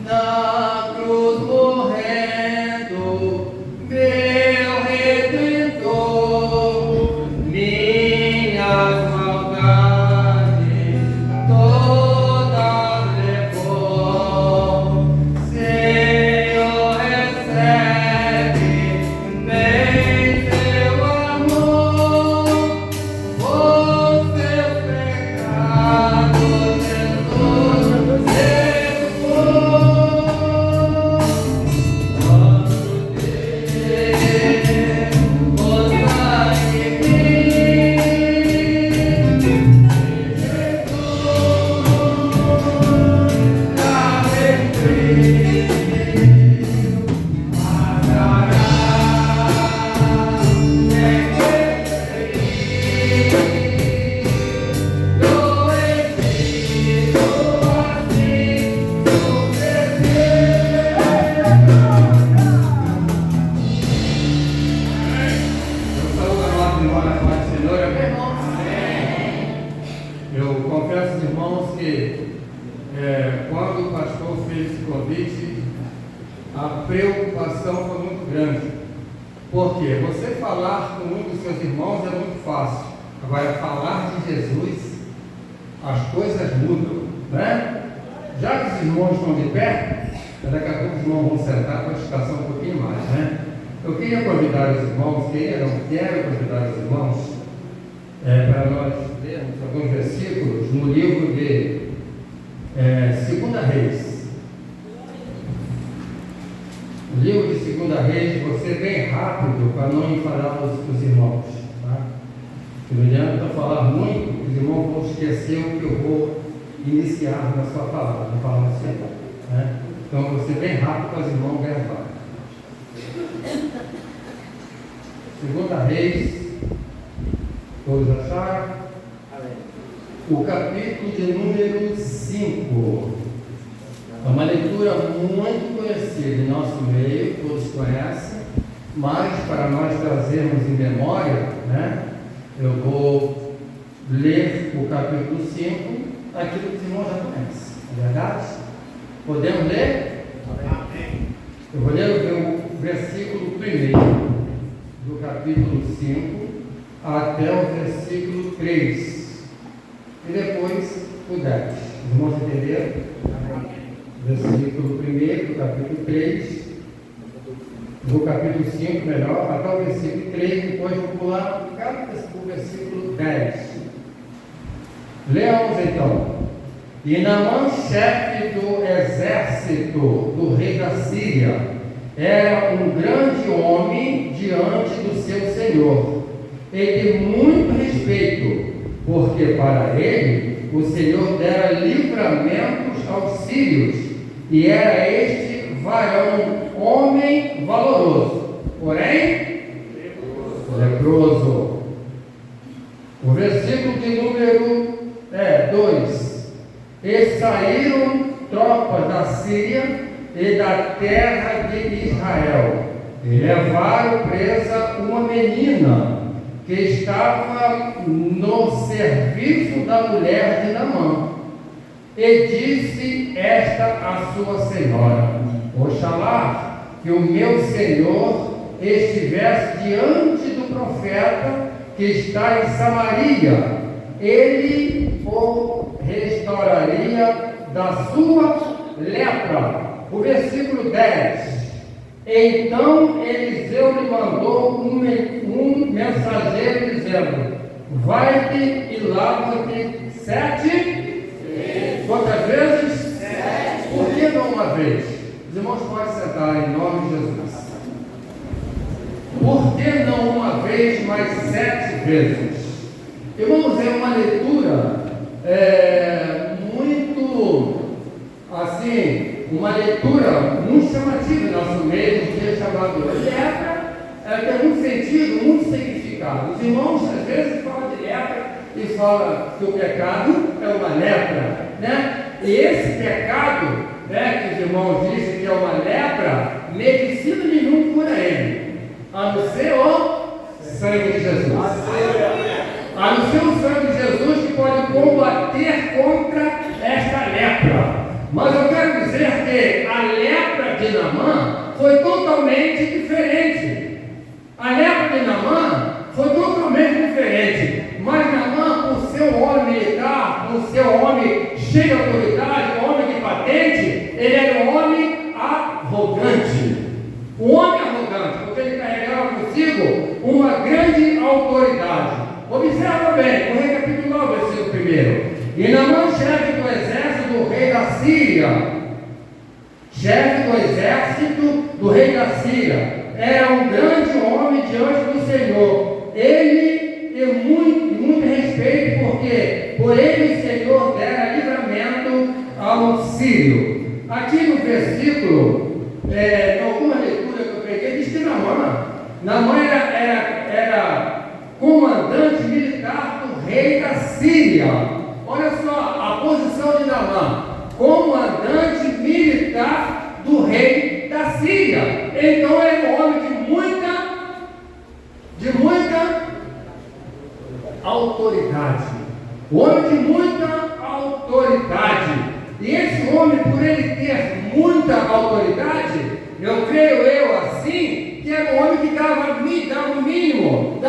na cruz morrendo, meu Redentor, minhas maldades todas levou. Senhor, recebe bem seu amor, por seus pecados Jesus Eu confesso, irmãos, que quando o pastor fez esse convite, a preocupação foi muito grande. Porque você falar com um dos seus irmãos é muito fácil. Agora, falar de Jesus, as coisas mudam, né? Já que os irmãos estão de pé, daqui a pouco os irmãos vão sentar para descansar um pouquinho mais, né? Eu queria convidar os irmãos, quero convidar os irmãos para nós lermos alguns versículos no livro de 2 Reis. O livro de 2 Reis, você bem rápido para não enfadar os irmãos, tá? Não adianta falar muito, os irmãos vão esquecer o que eu vou iniciar na sua palavra, na palavra do Senhor, né? Então você bem rápido para os irmãos gravar. 2 Reis, todos acharam? O capítulo de número 5. É uma leitura muito conhecida em nosso meio, todos conhecem, mas para nós trazermos em memória, né, eu vou ler o capítulo 5, aquilo que os irmãos já conhecem, não é verdade? Podemos ler? Amém. Eu vou ler o versículo 1 do capítulo 5 até o versículo 3 e depois o 10. Os irmãos entenderam? Amém. Versículo 1 do capítulo 3, do capítulo 5, melhor, até o versículo 3, depois vou pular o versículo 10. Leamos então. E Naamã, chefe do exército do rei da Síria, era um grande homem diante do seu senhor, e de muito respeito, porque para ele o Senhor dera livramentos aos sírios, e era este varão, homem valoroso, porém leproso. O versículo de número 2: E saíram tropas da Síria e da terra de Israel, e levaram presa uma menina que estava no serviço da mulher de Naamã. E disse esta à sua senhora: Oxalá que o meu senhor estivesse diante do profeta que está em Samaria, ele o restauraria da sua lepra. O versículo 10: Então Eliseu lhe mandou um mensageiro dizendo: Vai-te e lava-te 7 vezes. Quantas vezes? 7. Por que não uma vez? Os irmãos podem sentar em nome de Jesus. Por que não uma vez, mas 7 vezes? Irmãos, é uma leitura muito assim, uma leitura muito chamativa em nosso meio, um dia chamado lepra, tem muito sentido, muito significado. Os irmãos às vezes falam de lepra e falam que o pecado é uma lepra, né? E esse pecado, né, que os irmãos dizem que é uma lepra, medicina nenhuma cura ele, a não ser o sangue de Jesus. A não ser o sangue de Jesus que pode combater contra esta lepra. Mas eu quero dizer que a um homem militar, por ser um homem cheio de autoridade, um homem de patente, ele era um homem arrogante. Um homem arrogante, porque ele carregava consigo uma grande autoridade. Observa bem, vou recapitular o versículo 1. E Naamã, chefe do exército do rei da Síria, era um grande homem diante do Senhor. Ele tem muito respeito, porque por ele o Senhor dera livramento ao sírio. Aqui no versículo, em alguma leitura que eu peguei, diz que Naamã era comandante militar do rei da Síria. Olha só a posição de Naamã: comandante militar do rei da Síria. Então era um homem de muita autoridade. Um homem de muita autoridade. E esse homem, por ele ter muita autoridade, eu creio assim, que era um homem que dava o mínimo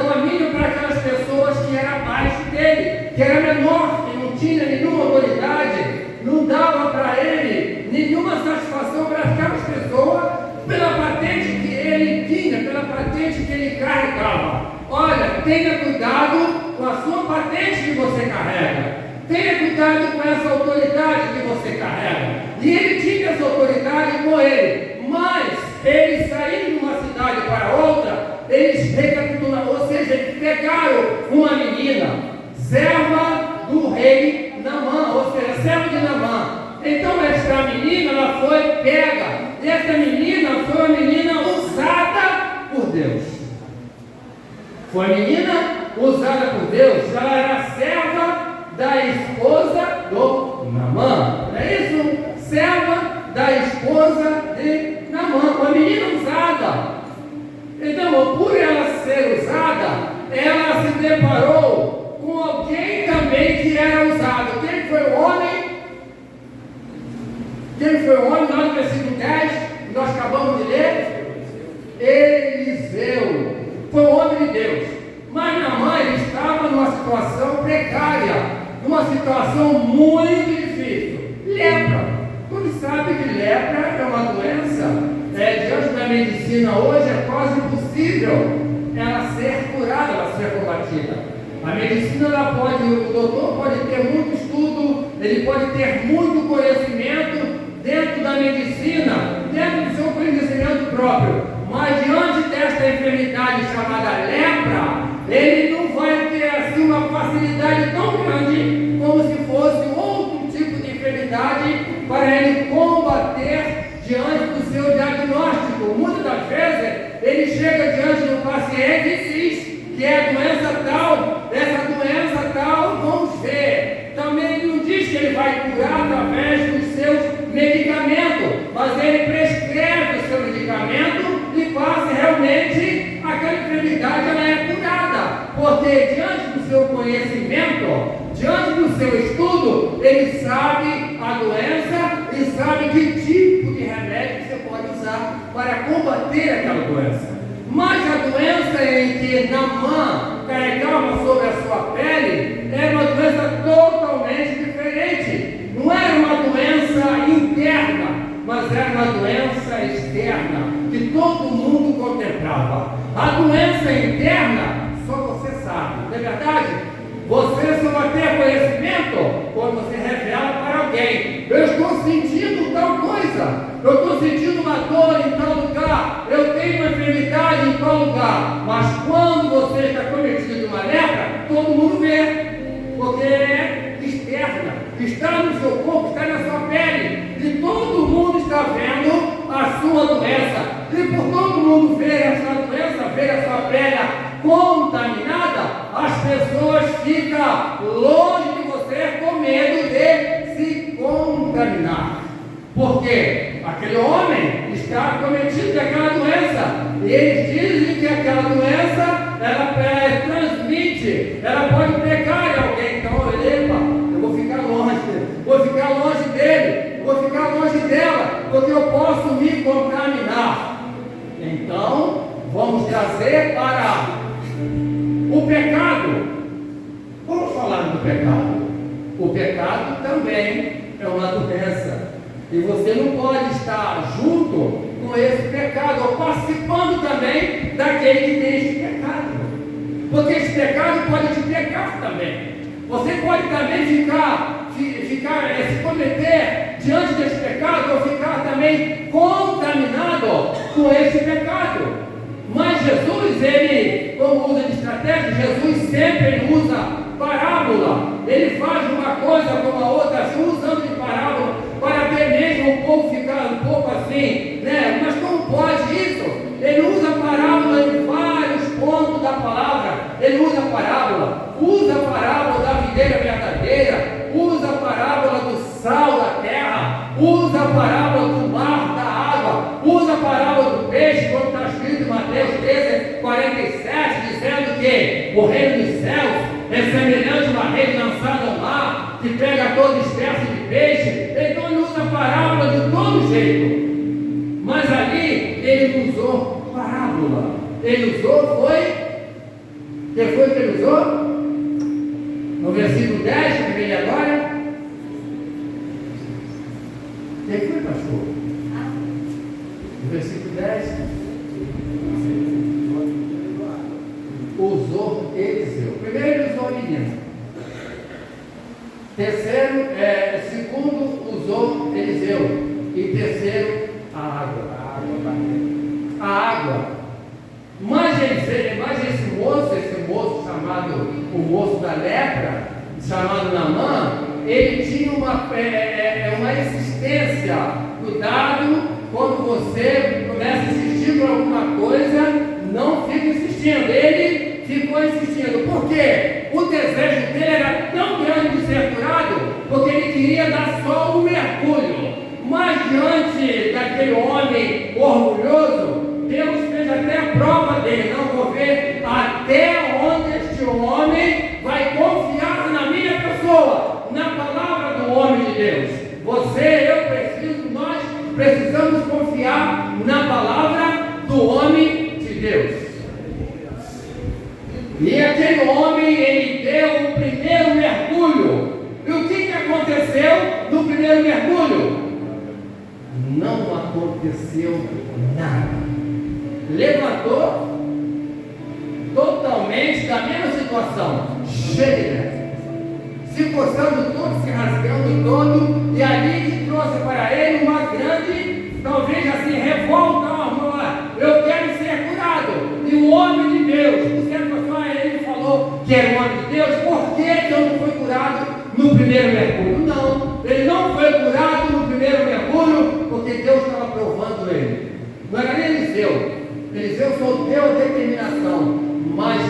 para aquelas pessoas que eram abaixo dele, que era menor, que não tinha nenhuma autoridade, não dava para ele nenhuma satisfação para aquelas pessoas pela patente que ele tinha, pela patente que ele carregava. Olha, tenha cuidado com a sua patente que você carrega. Tenha cuidado com essa autoridade que você carrega. E ele tinha essa autoridade com ele. Mas eles saíram de uma cidade para outra, eles recapitularam, ou seja, eles pegaram uma menina, serva do rei Naamã, ou seja, serva de Naamã. Então esta menina, ela foi pega. E esta menina foi uma menina usada por Deus. Foi uma menina usada por Deus. Ela era serva da esposa do Naamã. Não é isso? Serva da esposa de Naamã. Uma menina usada. Então, por ela ser usada, ela se deparou com alguém também que era usado. Quem foi o homem? Lá no versículo 10, que nós acabamos de ler? Eliseu. Foi um homem de Deus. Mas Naamã estava numa situação precária, numa situação muito difícil. Lepra. Todos sabem que lepra é uma doença. Diante da medicina hoje é quase impossível ela ser curada, ela ser combatida. A medicina, o doutor pode ter muito estudo, ele pode ter muito conhecimento dentro da medicina, dentro do seu conhecimento próprio, mas diante desta enfermidade chamada lepra, ele não vai ter assim uma facilidade tão grande como se fosse outro tipo de enfermidade para ele combater diante do seu diagnóstico. Muitas das vezes ele chega diante do paciente e diz que é doença tal, essa doença tal, vamos ver. Também ele não diz que ele vai curar através dos seus medicamentos, mas ele prescreve o seu medicamento e passa realmente aquela enfermidade, ela é curada, porque diante do seu conhecimento, diante do seu estudo, ele sabe a doença e sabe que tipo de remédio você pode usar para combater aquela doença. Mas a doença em que Naamã carregava sobre a sua pele era uma doença totalmente diferente. Não era uma doença interna, mas era uma doença externa, que todo mundo contemplava. A doença interna, só você sabe, não é verdade? Você só vai ter conhecimento quando você revela para alguém. Eu estou sentindo tal coisa, eu estou sentindo uma dor em tal lugar, eu tenho uma enfermidade em tal lugar. Mas quando você está cometido uma lepra, todo mundo vê, porque é externa, está no seu corpo, está na sua pele, e todo mundo está vendo a sua doença. E por todo mundo ver essa doença, ver a sua pele contaminada, as pessoas ficam longe de você com medo de se contaminar. Porque aquele homem está cometido daquela doença. E eles dizem que aquela doença, ela transmite, ela pode pegar em alguém. Então, eu vou ficar longe dele, vou ficar longe dela, porque eu posso me contaminar. Então, vamos trazer para o pecado. Vamos falar do pecado. O pecado também é uma doença. E você não pode estar junto com esse pecado, ou participando também daquele que tem esse pecado. Porque esse pecado pode te pecar também. Você pode também se cometer diante desse pecado, ou ficar também contaminado com esse pecado. Mas Jesus, ele, como usa de estratégia, Jesus sempre usa parábola. Ele faz uma coisa como a outra, assim, usando de parábola, para até mesmo o povo ficar um pouco assim, né? Mas como pode isso? Ele usa parábola em vários pontos da palavra. Ele usa a parábola da videira verdadeira, usa a parábola do sal da terra, usa a parábola do mar, da água, usa a parábola do peixe, como está escrito em Mateus 13, 47, dizendo que o reino dos céus é semelhante a uma rede lançada ao mar, que pega toda espécie de peixe. Então ele usa a parábola de todo jeito. Mas ali ele não usou parábola. Ele usou, que foi que ele usou? No versículo 10, que vem agora. Quem foi, pastor? No versículo 10. Usou Eliseu. Primeiro ele usou a menina. Segundo usou Eliseu. E terceiro, a água. A água. Mas esse moço chamado, o moço da lepra, chamado Naamã, ele tinha uma insistência. Cuidado, quando você começa a insistir por alguma coisa, não fica insistindo. Ele ficou insistindo. Por quê? O desejo dele era tão grande de ser curado, porque ele queria dar só um mergulho. Mas diante daquele homem orgulhoso, Deus fez até a prova dele. Não vou ver até onde este homem vai confiar na minha pessoa, na palavra do homem de Deus. Nós precisamos confiar na palavra do homem de Deus. E aquele homem, ele deu o primeiro mergulho. E o que aconteceu no primeiro mergulho? Não aconteceu nada. Levantou totalmente da mesma situação, cheia, se coçando todo, se rasgando todo, e ali que trouxe para ele uma grande, talvez assim, revolta. Eu quero ser curado. E o homem de Deus, ele falou que era o homem de Deus. Por que eu não fui curado no primeiro mergulho? Não, ele não foi curado no primeiro mergulho, porque Deus estava provando ele. Não era nem Eliseu. Eliseu só deu a determinação, mas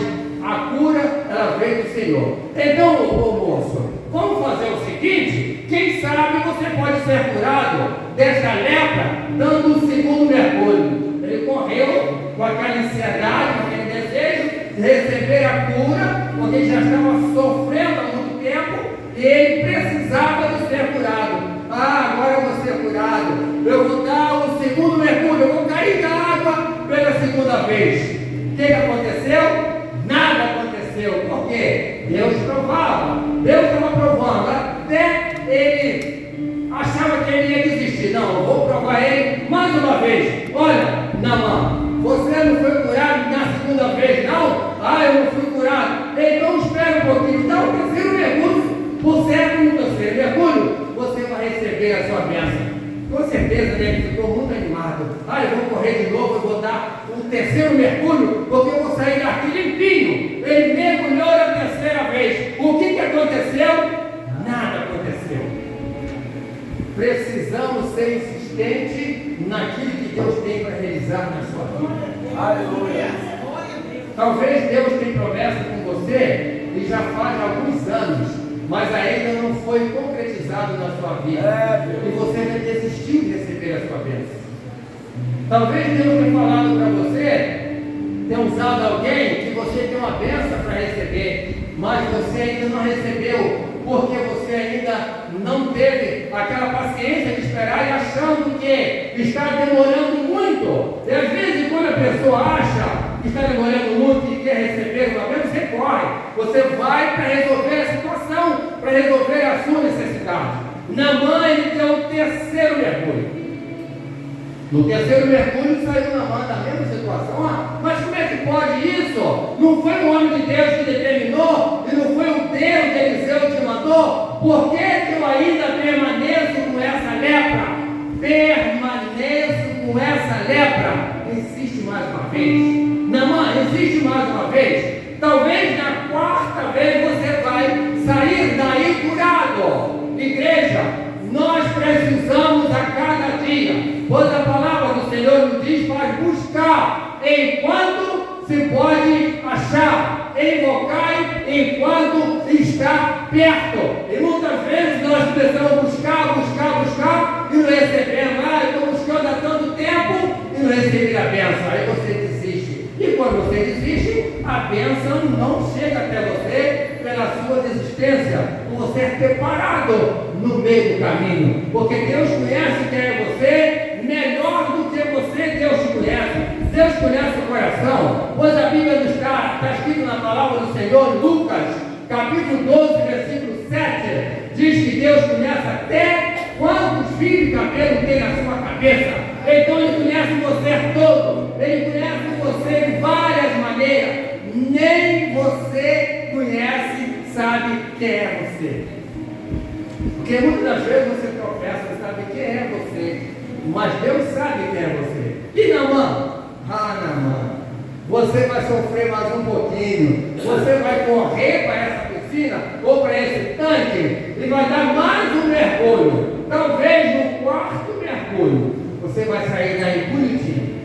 a cura, ela veio do Senhor. Então, moço, vamos fazer o seguinte: quem sabe você pode ser curado desta lepra dando o segundo mergulho. Ele correu com aquela ansiedade, com aquele desejo de receber a cura, porque ele já estava sofrendo há muito tempo e ele precisava de ser curado. Agora eu vou ser curado, eu vou dar o segundo mergulho, eu vou cair na água pela segunda vez. O que aconteceu? Nada aconteceu. Por quê? Deus provava, Deus estava provando, até ele achava que ele ia desistir. Não, eu vou provar ele mais uma vez. Olha, Naamã, você não foi curado na segunda vez, não? Eu não fui curado. Então espera um pouquinho, dá o terceiro mergulho. Por certo, no terceiro mergulho, você vai receber a sua bênção. Com certeza, né? Ele ficou muito animado. Eu vou correr de novo, eu vou dar um terceiro mergulho, porque eu vou sair daqui limpinho. Ele mergulhou a terceira vez. O que aconteceu? Nada aconteceu. Precisamos ser insistentes naquilo que Deus tem para realizar na sua vida. Aleluia. Talvez Deus tenha promessa com você e já faz alguns anos, mas ainda não foi concretizado na sua vida. E você já desistiu de receber a sua bênção. Talvez Deus tenha falado para você, tenha usado alguém que você tem uma bênção para receber, mas você ainda não recebeu, porque você ainda não teve aquela paciência de esperar e achando que está demorando muito. E às vezes, quando a pessoa acha que está demorando muito e quer receber uma bênção, você corre, você vai para resolver a situação. resolver a sua necessidade. Naamã, ele deu o terceiro mergulho. No terceiro mergulho saiu Naamã da mesma situação. Mas como é que pode isso? Não foi o homem de Deus que determinou? E não foi o Deus de Eliseu que mandou? Por que eu ainda permaneço com essa lepra? Permaneço com essa lepra. Insiste mais uma vez. Naamã, insiste mais uma vez. Talvez na quarta vez você vai sair daí curado. Igreja, nós precisamos a cada dia, pois a palavra do Senhor nos diz para buscar enquanto se pode achar, invocar enquanto está perto. E muitas vezes nós começamos a buscar e não recebemos. Eu estou buscando há tanto tempo e não recebi a bênção. Aí você desiste. E quando você desiste, a bênção não chega até você pela sua desistência, por você ter parado no meio do caminho, porque Deus conhece quem é você melhor do que você. Deus te conhece, Deus conhece o coração, pois a Bíblia está escrito na palavra do Senhor, Lucas, capítulo 12, versículo 7, diz que Deus conhece até quantos fios de cabelo tem na sua cabeça. Então Ele conhece você todo, Ele conhece você de várias maneiras. Nem você conhece, sabe quem é você. Porque muitas das vezes você tropeça, você sabe quem é você, mas Deus sabe quem é você. E Naamã? Naamã, você vai sofrer mais um pouquinho, você vai correr para essa piscina ou para esse tanque e vai dar mais um mergulho. Talvez no quarto mergulho você vai sair daí bonitinho,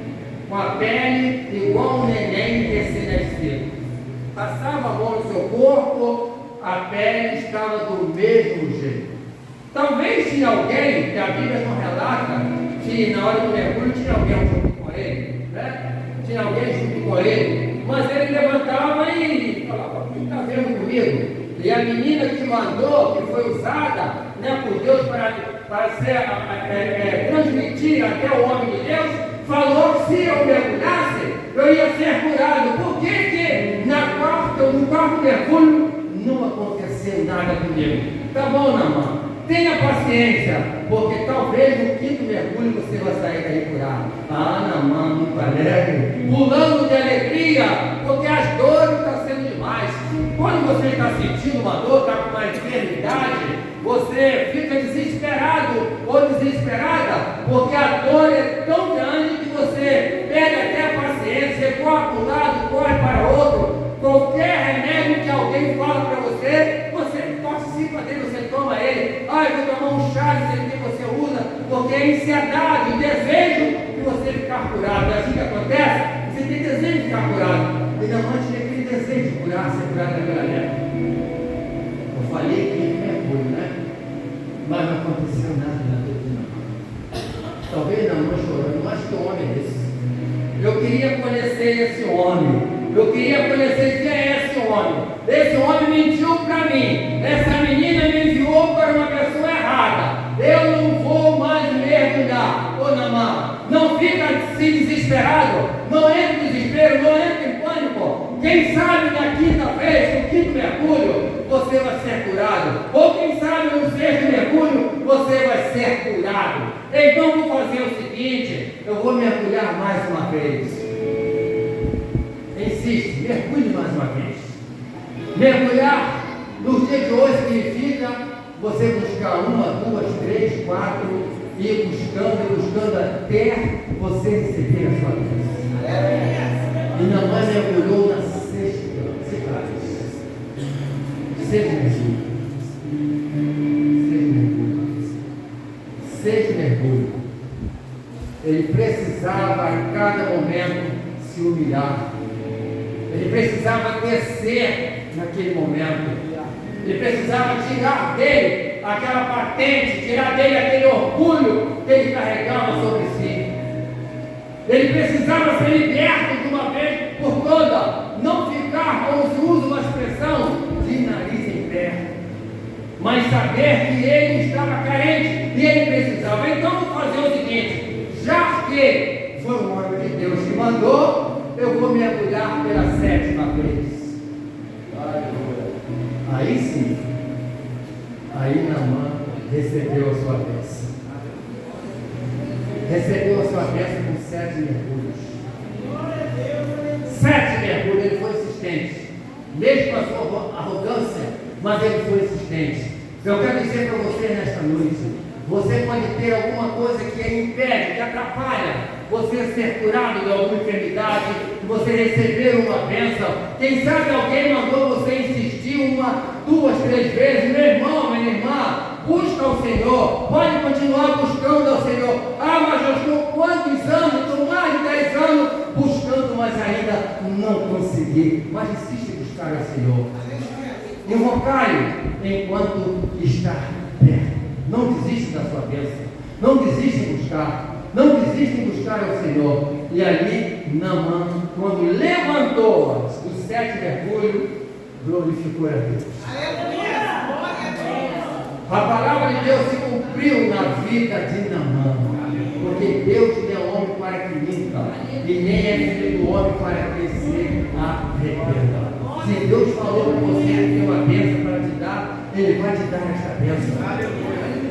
com a pele igual um neném recém-nascido. Passava a mão no seu corpo, a pele estava do mesmo jeito. Talvez tinha alguém, que a Bíblia não relata, que na hora do mergulho tinha alguém junto com ele, né? Tinha alguém junto com ele, mas ele levantava e falava: o que está vendo comigo? E a menina que mandou, que foi usada, né, por Deus para transmitir até o homem de Deus, falou que se eu mergulhasse, eu ia ser curado. Por que no quarto mergulho não aconteceu nada comigo? Tá bom, Naamã, tenha paciência, porque talvez no quinto mergulho você vai sair daí curado. Naamã, muito alegre, pulando de alegria, porque as dores estão sendo demais. Quando você está sentindo uma dor, está com uma enfermidade, você fica desesperado ou desesperada, porque a dor é tão grande que você perde até a paciência, corre para um lado, corre para outro. Qualquer remédio que alguém fala para você, você participa dele, você toma ele. Eu vou tomar um chá, desse que você usa, porque é ansiedade, desejo de você ficar curado. É assim que acontece, você tem desejo de ficar curado. E Naamã tinha aquele desejo de curar, ser curado daquela lepra. Eu falei que mergulho, né? Mas não aconteceu nada na vida de Naamã. Talvez Naamã chorando, mas que homem é esse? Eu queria conhecer esse homem. Eu queria conhecer quem é esse homem. Esse homem mentiu para mim. Essa menina me enviou para uma pessoa errada. Eu não vou mais mergulhar. Naamã, não fica assim desesperado. Não entre em desespero, não entre em pânico. Quem sabe na quinta vez, no quinto mergulho, você vai ser curado. Ou quem sabe no sexto mergulho, você vai ser curado. Então vou fazer o seguinte: eu vou mergulhar mais uma vez. Insiste, mergulhe mais uma vez. Mergulhar nos dias de hoje significa você buscar 1, 2, 3, 4, ir buscando até você receber a sua bênção. E Naamã mergulhou na sexta vez. Sexto mergulho. Ele precisava a cada momento se humilhar. Ele precisava descer naquele momento. Ele precisava tirar dele aquela patente, tirar dele aquele orgulho que ele carregava sobre si. Ele precisava ser liberto de uma vez por toda, não ficar, como se usa uma expressão, de nariz em pé, mas saber que ele estava carente e ele precisava. Então vou fazer o seguinte: já que foi o homem de Deus que mandou, eu vou mergulhar pela 7ª vez. Aí sim, Aí Naamã recebeu a sua bênção. Recebeu a sua bênção com 7 mergulhos. 7 mergulhos, ele foi insistente. Mesmo com a sua arrogância, mas ele foi insistente. Eu quero dizer para você nesta noite, você pode ter alguma coisa que impede, que atrapalha você ser curado de alguma enfermidade, você receber uma bênção. Quem sabe alguém mandou você insistir 1, 2, 3 vezes. Meu irmão, minha irmã, busca o Senhor, pode continuar buscando ao Senhor. Ah, mas eu estou quantos anos? Estou mais de 10 anos buscando, mas ainda não consegui. Mas insiste em buscar ao Senhor. Invocai-o enquanto está perto. Não desiste da sua bênção. Não desiste em buscar. Não desiste em buscar ao Senhor. E ali, Naamã, quando levantou os 7 mergulhos, glorificou a Deus. A palavra de Deus se cumpriu na vida de Naamã. Porque Deus é o homem para que minta. E nem é filho do homem para que se arrependa. Se Deus falou para você que tem uma bênção para te dar, Ele vai te dar esta bênção.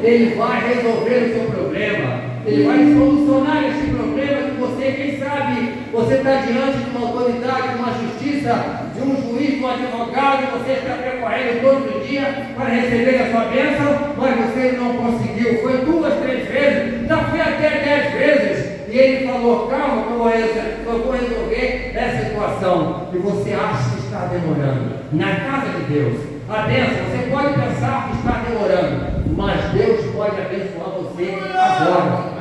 Ele vai resolver o seu problema. Ele vai solucionar esse problema que você, quem sabe, você está diante de uma autoridade, de uma justiça, de um juiz, de um advogado, e você está percorrendo todos os dias para receber a sua bênção, mas você não conseguiu. Foi 2, 3 vezes, já foi até 10 vezes. E ele falou, calma, eu vou resolver essa situação. E você acha que está demorando. Na casa de Deus, a bênção, você pode pensar que está demorando, mas Deus pode abençoar você agora.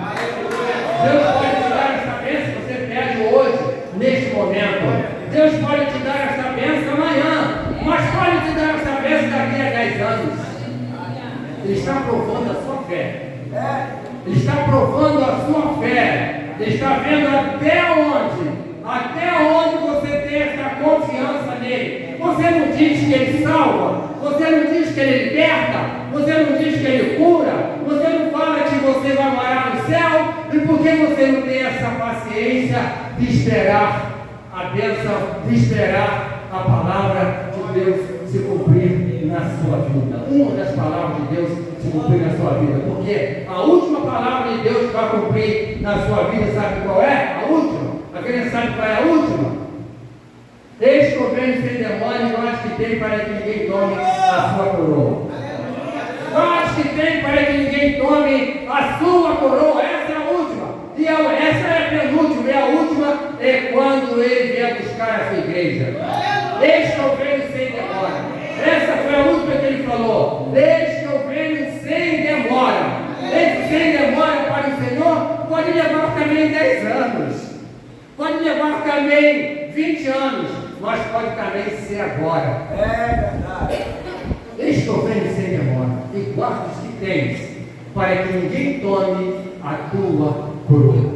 Deus pode te dar essa bênção que você pede hoje, neste momento. Deus pode te dar essa bênção amanhã, mas pode te dar essa bênção daqui a 10 anos. Ele está provando a sua fé. Ele está provando a sua fé. Ele está vendo até onde você tem essa confiança nele. Você não diz que ele salva, você não diz que ele liberta, você não diz que ele cura, você não fala que você vai morar no céu. E por que você não tem essa paciência de esperar a bênção, de esperar a palavra de Deus se cumprir na sua vida? Uma das palavras de Deus se cumprir na sua vida, porque a última palavra de Deus que vai cumprir na sua vida, sabe qual é? A última. Alguém sabe qual é a última? Eis que eu venho sem demora, e nós que tem para que ninguém tome a sua coroa. Nós que tem para que ninguém tome a sua coroa. Essa é a última. E essa é a penúltima. E a última é quando ele vier buscar a sua igreja. Eis que eu venho sem demora. Essa foi a última que ele falou. Eis que eu venho sem demora. Esse sem demora para o Senhor pode levar também 10 anos. Pode levar também 20 anos. Mas pode também ser agora. É verdade. Eis que eu venho sem demora. E guarda os que tens, para que ninguém tome a tua coroa.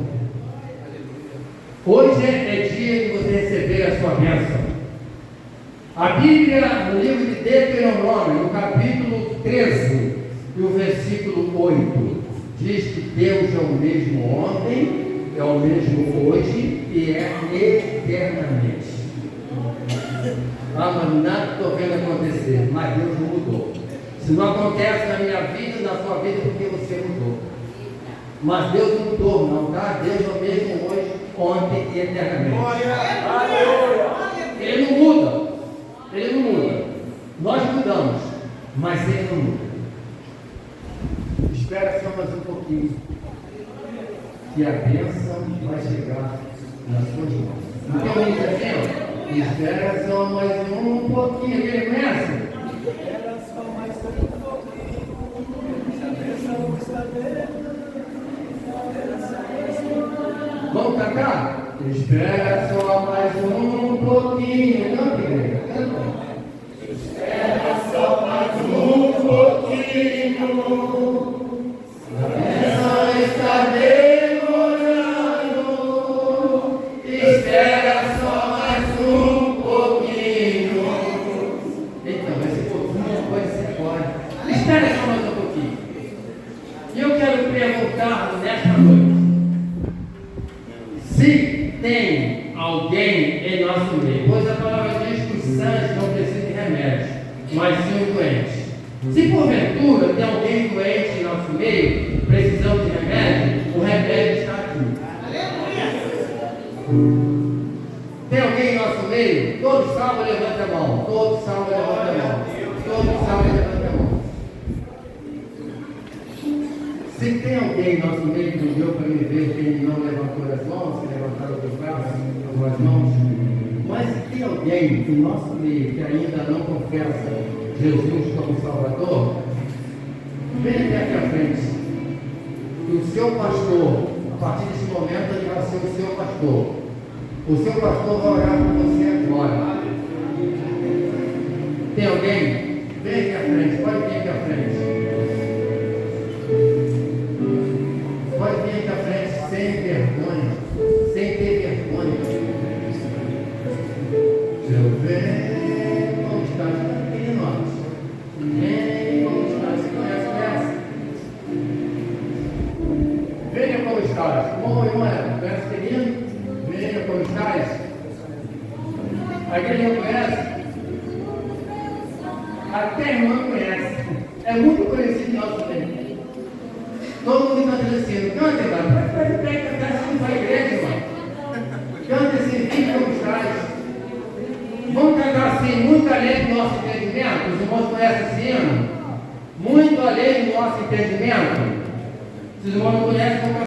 Hoje é dia de você receber a sua bênção. A Bíblia, no livro de Deuteronômio, no capítulo 13, e o versículo 8, diz que Deus é o mesmo ontem, é o mesmo hoje e é eternamente. Ah, mas nada estou vendo acontecer, mas Deus não mudou. Se não acontece na minha vida, na sua vida, porque você mudou. Mas Deus não mudou, não, tá? Deus é o mesmo hoje, ontem e eternamente. Ele não muda. Ele não muda. Nós mudamos, mas Ele não muda. Espera só mais um pouquinho, que a bênção vai chegar nas suas mãos. Não tem um assim, ó? Espera só mais um pouquinho. Quem conhece? Espera só mais um pouquinho. A bênção está dentro. Vamos cantar? Espera só mais um pouquinho. Não, igreja? Espera só mais um pouquinho. A bênção está demorando. Espera só mais um pouquinho. Então, esse pouquinho pode ser fora. Espera só mais um pouquinho. E eu quero perguntar nesta noite: se tem alguém em nosso meio, pois a palavra diz que os sãos não precisam de remédio, mas sim o doente. Se porventura tem alguém doente em nosso meio, precisando de remédio, o remédio está aqui. Tem alguém em nosso meio? Todos salvos, levanta a mão. Todos salvos, levanta a mão. Todos salvos, levanta a mão. Se tem alguém em nosso meio que não deu para me ver, quem não levantou as mãos, que levantaram os braços, as mãos, mas se tem alguém em nosso meio que ainda não confessa Jesus como Salvador, venha até aqui à frente. E o seu pastor, a partir desse momento, ele vai ser o seu pastor. O seu pastor vai orar por você agora. Tem alguém? Vem aqui à frente, pode vir aqui à frente. Pode vir aqui à frente sem vergonha, sem ter vergonha. Deixa eu ver como está. Está aqui, nós. Vem como está. Você conhece essa? Venha como estás. Como irmã, conhece querido? Venha como estás. A igreja conhece? Até a irmã conhece. É muito conhecido em nosso meio. Todo mundo está dizendo assim, canta, irmão. Faz o pé cantar assim para a igreja, irmão. Canta assim, fica como estás. Vamos cantar assim, muito além do nosso entendimento. Os irmãos conhecem esse hino? Muito além do nosso entendimento. Se os irmãos não conhecem, vão cantar.